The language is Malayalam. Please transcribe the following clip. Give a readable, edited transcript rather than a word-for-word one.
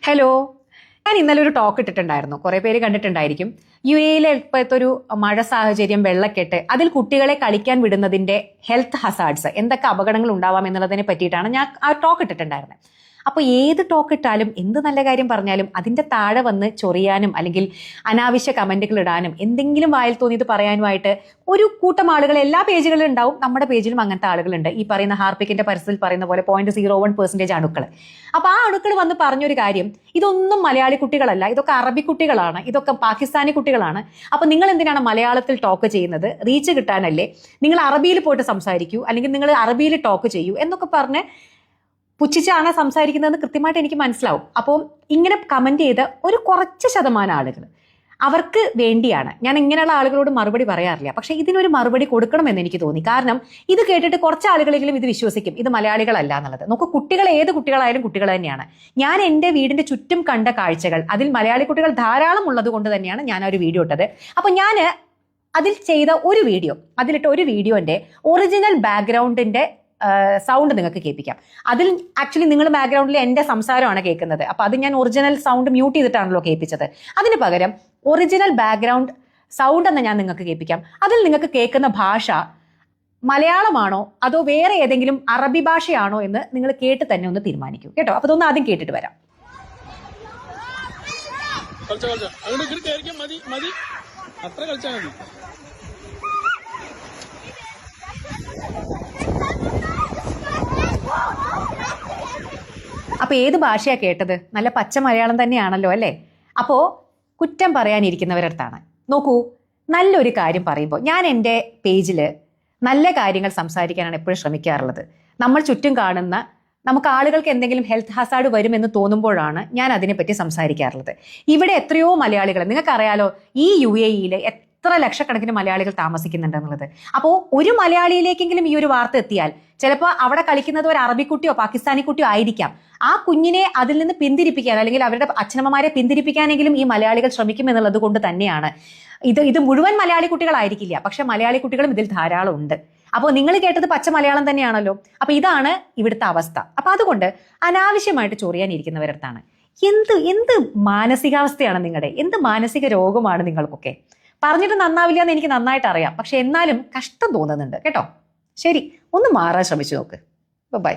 ഹലോ, ഞാൻ ഇന്നലെ ഒരു ടോക്ക് ഇട്ടിട്ടുണ്ടായിരുന്നു. കുറേ പേര് കണ്ടിട്ടുണ്ടായിരിക്കും. UAE-ലെ ഇപ്പോഴത്തെ ഒരു മഴ സാഹചര്യം, വെള്ളക്കെട്ട്, അതിൽ കുട്ടികളെ കളിക്കാൻ വിടുന്നതിന്റെ ഹെൽത്ത് ഹസാർഡ്സ്, എന്തൊക്കെ അപകടങ്ങൾ ഉണ്ടാവാം എന്നുള്ളതിനെ പറ്റിയിട്ടാണ് ഞാൻ ആ ടോക്ക് ഇട്ടിട്ടുണ്ടായിരുന്നത്. അപ്പോൾ ഏത് ടോക്ക് ഇട്ടാലും എന്ത് നല്ല കാര്യം പറഞ്ഞാലും അതിൻ്റെ താഴെ വന്ന് ചൊറിയാനും അല്ലെങ്കിൽ അനാവശ്യ കമൻറ്റുകൾ ഇടാനും എന്തെങ്കിലും വായിൽ തോന്നിയത് പറയാനുമായിട്ട് ഒരു കൂട്ടം ആളുകൾ എല്ലാ പേജുകളിലും ഉണ്ടാവും. നമ്മുടെ പേജിലും അങ്ങനത്തെ ആളുകളുണ്ട്. ഈ പറയുന്ന ഹാർപ്പിക്കിന്റെ പരസ്യത്തിൽ പറയുന്ന പോലെ 0.01% അണുക്കൾ. അപ്പോൾ ആ അണുക്കൾ വന്ന് പറഞ്ഞൊരു കാര്യം, ഇതൊന്നും മലയാളി കുട്ടികളല്ല, ഇതൊക്കെ അറബി കുട്ടികളാണ്, ഇതൊക്കെ പാകിസ്ഥാനി കുട്ടികളാണ്. അപ്പോൾ നിങ്ങൾ എന്തിനാണ് മലയാളത്തിൽ ടോക്ക് ചെയ്യുന്നത്? റീച്ച് കിട്ടാനല്ലേ? നിങ്ങൾ അറബിയിൽ പോയിട്ട് സംസാരിക്കൂ, അല്ലെങ്കിൽ നിങ്ങൾ അറബിയിൽ ടോക്ക് ചെയ്യൂ എന്നൊക്കെ പറഞ്ഞ് പുച്ഛിച്ചാണ് സംസാരിക്കുന്നതെന്ന് കൃത്യമായിട്ട് എനിക്ക് മനസ്സിലാവും. അപ്പോൾ ഇങ്ങനെ കമന്റ് ചെയ്ത ഒരു കുറച്ച് ശതമാനം ആളുകൾ, അവർക്ക് വേണ്ടിയാണ് ഞാൻ ഇങ്ങനെയുള്ള ആളുകളോട് മറുപടി പറയാറില്ല. പക്ഷെ ഇതിനൊരു മറുപടി കൊടുക്കണമെന്ന് എനിക്ക് തോന്നി. കാരണം ഇത് കേട്ടിട്ട് കുറച്ച് ആളുകളെങ്കിലും ഇത് വിശ്വസിക്കും, ഇത് മലയാളികളല്ല എന്നുള്ളത്. നോക്കൂ, കുട്ടികൾ ഏത് കുട്ടികളായാലും കുട്ടികൾ തന്നെയാണ്. ഞാൻ എൻ്റെ വീടിന്റെ ചുറ്റും കണ്ട കാഴ്ചകൾ, അതിൽ മലയാളി കുട്ടികൾ ധാരാളം ഉള്ളത് കൊണ്ട് തന്നെയാണ് ഞാൻ ആ ഒരു വീഡിയോ ഇട്ടത്. അപ്പോൾ ഞാൻ അതിൽ ചെയ്ത ഒരു വീഡിയോ, അതിലിട്ട ഒരു വീഡിയോന്റെ ഒറിജിനൽ ബാക്ക്ഗ്രൗണ്ടിന്റെ സൗണ്ട് നിങ്ങൾക്ക് കേൾപ്പിക്കാം. അതിൽ ആക്ച്വലി നിങ്ങൾ ബാക്ക്ഗ്രൗണ്ടിൽ എൻ്റെ സംസാരമാണ് കേൾക്കുന്നത്. അപ്പോൾ അത് ഞാൻ ഒറിജിനൽ സൗണ്ട് മ്യൂട്ട് ചെയ്തിട്ടാണല്ലോ കേൾപ്പിച്ചത്. അതിന് പകരം ഒറിജിനൽ ബാക്ക്ഗ്രൗണ്ട് സൗണ്ട് എന്ന് ഞാൻ നിങ്ങൾക്ക് കേൾപ്പിക്കാം. അതിൽ നിങ്ങൾക്ക് കേൾക്കുന്ന ഭാഷ മലയാളമാണോ അതോ വേറെ ഏതെങ്കിലും അറബി ഭാഷയാണോ എന്ന് നിങ്ങൾ കേട്ട് തന്നെ ഒന്ന് തീരുമാനിക്കൂ കേട്ടോ. അപ്പോൾ ഇതൊന്ന് ആദ്യം കേട്ടിട്ട് വരാം. അപ്പൊ ഏത് ഭാഷയാ കേട്ടത്? നല്ല പച്ച മലയാളം തന്നെയാണല്ലോ അല്ലേ? അപ്പോ കുറ്റം പറയാനിരിക്കുന്നവരടുത്താണ്. നോക്കൂ, നല്ലൊരു കാര്യം പറയുമ്പോൾ ഞാൻ എൻ്റെ പേജിൽ നല്ല കാര്യങ്ങൾ സംസാരിക്കാനാണ് എപ്പോഴും ശ്രമിക്കാറുള്ളത്. നമ്മൾ ചുറ്റും കാണുന്ന നമുക്ക് ആളുകൾക്ക് എന്തെങ്കിലും ഹെൽത്ത് ഹസാർഡ് വരുമെന്ന് തോന്നുമ്പോഴാണ് ഞാൻ അതിനെപ്പറ്റി സംസാരിക്കാറുള്ളത്. ഇവിടെ എത്രയോ മലയാളികൾ, നിങ്ങൾക്കറിയാലോ ഈ UAE-യിൽ എത്ര ലക്ഷക്കണക്കിന് മലയാളികൾ താമസിക്കുന്നുണ്ട് എന്നുള്ളത്. അപ്പോൾ ഒരു മലയാളിയിലേക്കെങ്കിലും ഈ ഒരു വാർത്ത എത്തിയാൽ ചിലപ്പോൾ അവിടെ കളിക്കുന്നത് ഒരു അറബിക്കുട്ടിയോ പാകിസ്ഥാനി കുട്ടിയോ ആയിരിക്കാം. ആ കുഞ്ഞിനെ അതിൽ നിന്ന് പിന്തിരിപ്പിക്കാൻ, അല്ലെങ്കിൽ അവരുടെ അച്ഛനമ്മമാരെ പിന്തിരിപ്പിക്കാനെങ്കിലും ഈ മലയാളികൾ ശ്രമിക്കുമെന്നുള്ളത് കൊണ്ട് തന്നെയാണ്. ഇത് മുഴുവൻ മലയാളി കുട്ടികളായിരിക്കില്ല, പക്ഷെ മലയാളി കുട്ടികളും ഇതിൽ ധാരാളം ഉണ്ട്. അപ്പോൾ നിങ്ങൾ കേട്ടത് പച്ച മലയാളം തന്നെയാണല്ലോ. അപ്പൊ ഇതാണ് ഇവിടുത്തെ അവസ്ഥ. അപ്പൊ അതുകൊണ്ട് അനാവശ്യമായിട്ട് ചൊറിയാനിരിക്കുന്നവരടുത്താണ്. എന്ത് മാനസികാവസ്ഥയാണ് നിങ്ങളുടെ? എന്ത് മാനസിക രോഗമാണ് നിങ്ങൾക്കൊക്കെ? പറഞ്ഞിട്ട് നന്നാവില്ല എന്ന് എനിക്ക് നന്നായിട്ട് അറിയാം. പക്ഷെ എന്നാലും കഷ്ടം തോന്നുന്നുണ്ട് കേട്ടോ. ശരി, ഒന്ന് മാറാൻ ശ്രമിച്ചു നോക്ക്. ബൈ.